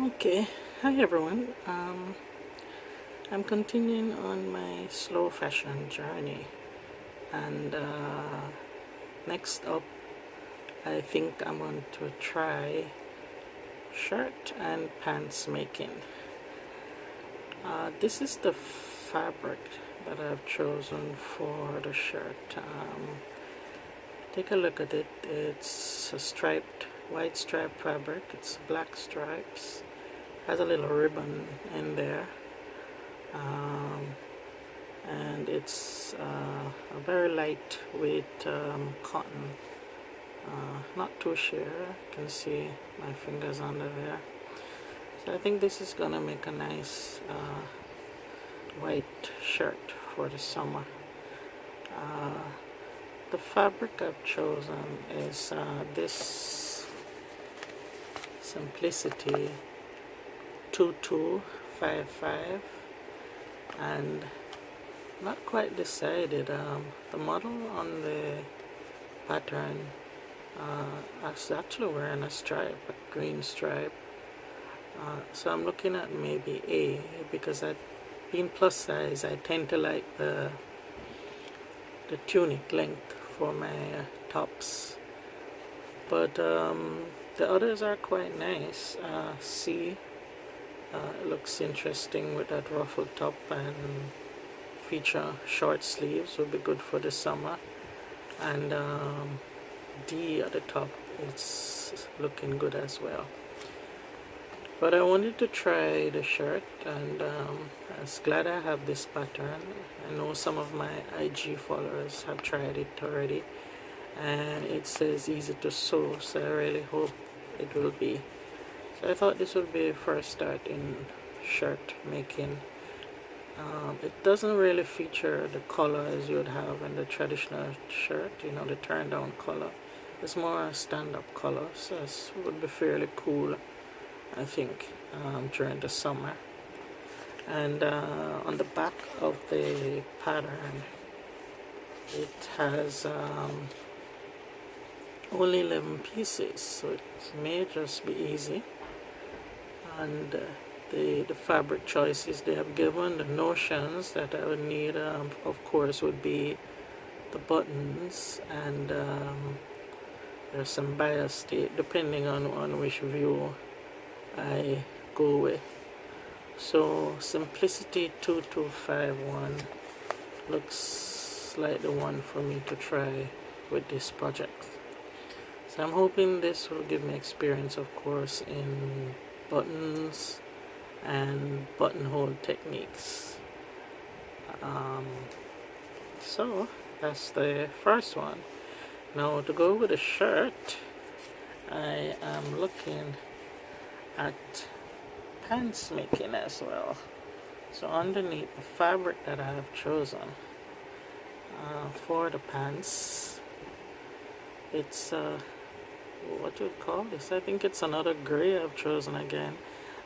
Okay, hi everyone. I'm continuing on my slow fashion journey, and next up, I think I'm going to try shirt and pants making. This is the fabric that I've chosen for the shirt. Take a look at it. It's a striped, white striped fabric. It's black stripes. Has a little ribbon in there. And it's a very lightweight cotton, not too sheer. You can see my fingers under there. So I think this is gonna make a nice white shirt for the summer. The fabric I've chosen is this Simplicity 2255, and not quite decided. The model on the pattern is actually wearing a stripe, a green stripe. So I'm looking at maybe A, because being plus size, I tend to like the tunic length for my tops. But the others are quite nice. C looks interesting with that ruffled top, and feature short sleeves would be good for the summer. And D at the top is looking good as well. But I wanted to try the shirt, and I was glad I have this pattern. I know some of my IG followers have tried it already, and it says easy to sew, so I really hope it will be. So I thought this would be a first start in shirt making. It doesn't really feature the color as you would have in the traditional shirt, the turn down color. It's more a stand-up color, so it would be fairly cool, I think, during the summer. And on the back of the pattern, it has only 11 pieces, so it may just be easy. And the fabric choices they have given, the notions that I would need, of course, would be the buttons, and there's some bias depending on which view I go with. So Simplicity 2251 looks like the one for me to try with this project. So I'm hoping this will give me experience, of course, in buttons and buttonhole techniques. So that's the first one. Now to go with the shirt, I am looking at pants making as well. So underneath the fabric that I have chosen for the pants, it's what you would call this? I think it's another gray I've chosen again,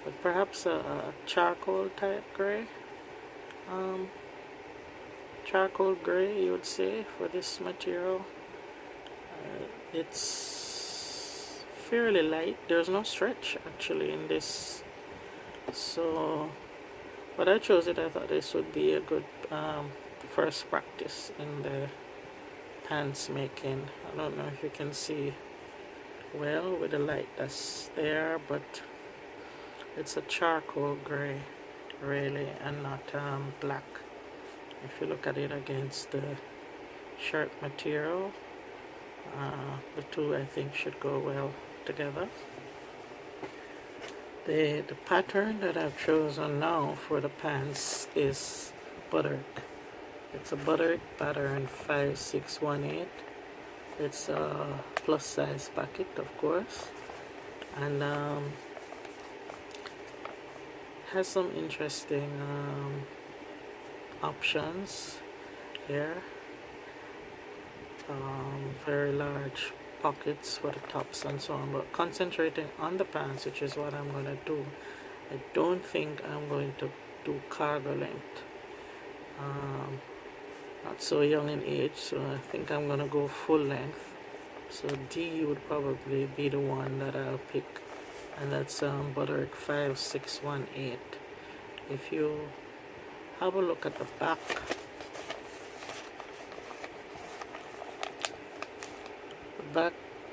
but perhaps a charcoal type gray. Charcoal gray, you would say, for this material. It's fairly light. There's no stretch actually in this, so but I chose it. I thought this would be a good first practice in the pants making. I don't know if you can see well with the light that's there, but it's a charcoal gray really, and not black. If you look at it against the shirt material, the two I think should go well together. The pattern that I've chosen now for the pants is Butterick. It's a Butterick pattern 5618. It's a plus size packet, of course, and has some interesting options here. Very large pockets for the tops and so on, but concentrating on the pants, which is what I'm going to do. I don't think I'm going to do cargo length. Not so young in age, so I think I'm going to go full length. So D would probably be the one that I'll pick and that's Butterick 5618. If you have a look at the back,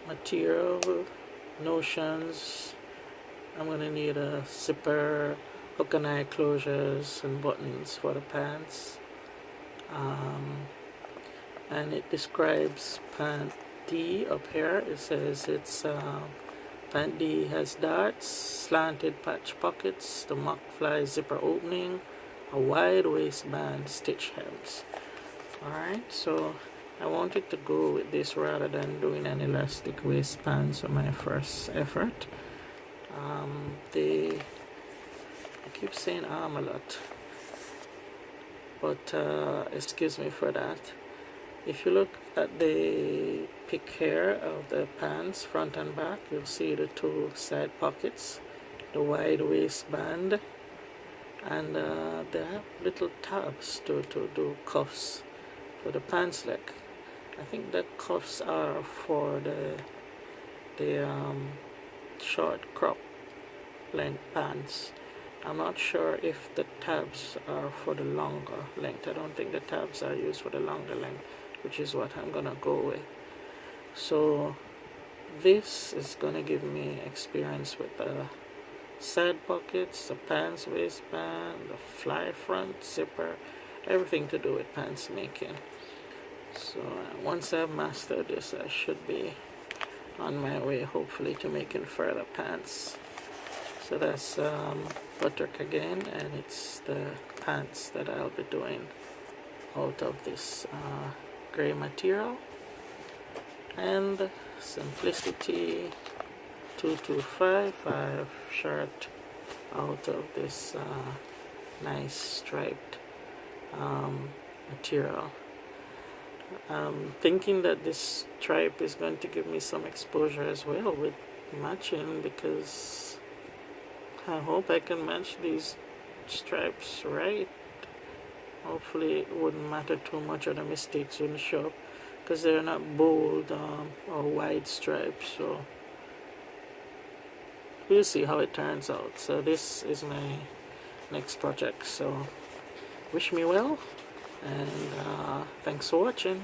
material notions, I'm going to need a zipper, hook and eye closures, and buttons for the pants. And it describes pant D up here. It says it's pant D has darts, slanted patch pockets, the mock fly zipper opening, a wide waistband, stitch hems. Alright, so I wanted to go with this rather than doing an elastic waistband for my first effort. I keep saying arm a lot, but excuse me for that. If you look at the pic here of the pants, front and back, you'll see the two side pockets, the wide waistband, and they have little tabs to do cuffs for the pants leg. I think the cuffs are for the short crop length pants. I'm not sure if the tabs are for the longer length. I don't think the tabs are used for the longer length, which is what I'm gonna go with. So this is gonna give me experience with the side pockets, the pants waistband, the fly front zipper, everything to do with pants making. So once I've mastered this, I should be on my way, hopefully, to making further pants. So that's Butterick again, and it's the pants that I'll be doing out of this gray material. And Simplicity 2255 shirt out of this nice striped material. I'm thinking that this stripe is going to give me some exposure as well with matching, because I hope I can match these stripes right. Hopefully it wouldn't matter too much, or the mistakes wouldn't show up, because they're not bold or wide stripes. So we'll see how it turns out. So this is my next project, so wish me well, and thanks for watching.